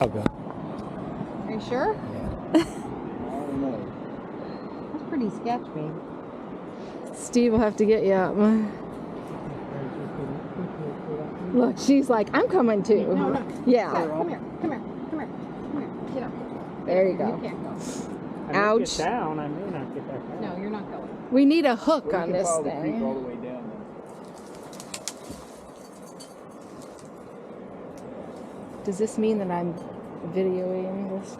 I'll go. Are you sure? Yeah. I don't know. That's pretty sketch, babe. Steve will have to get you up. Look, she's like, I'm coming too. No. Yeah. Come here. Come here. Come here. Come here. Get up. There you You go. can't go. I may Ouch. get down. I may not get back up. No, you're not going. We need a hook We on can this follow the creek all thing. the way down then. Does this mean that I'm videoing this?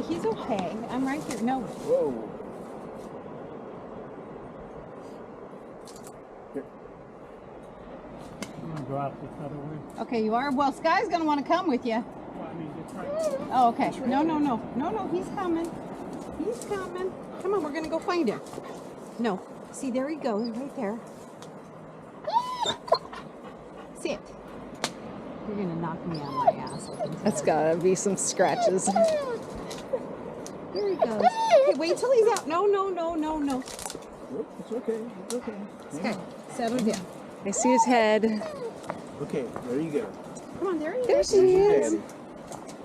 He's okay. I'm right here. No. Whoa. I'm gonna go out this other way. Okay, you are? Well, Sky's going to want to come with you. Well, I mean, just right. Oh, okay. No. No, he's coming. He's coming. Come on, we're going to go find him. No. See, there he goes, right there. Sit. You're going to knock me on my ass. That's gotta be some scratches. There he goes. Okay, wait till he's out. No. Whoop, it's okay. It's okay. Okay, settle down. I see his head. Okay, there you go. Come on, there he There is. she There's is. your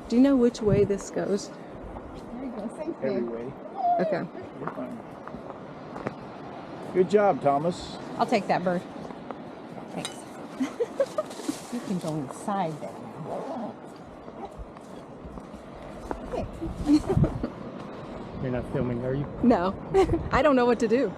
Do you know which way this goes? There you go. Thanks, daddy. Every babe. way. Okay. You're fine. Good job, Thomas. I'll take that bird. Thanks. You can go inside there now. Okay. You're not filming, are you? No. I don't know what to do.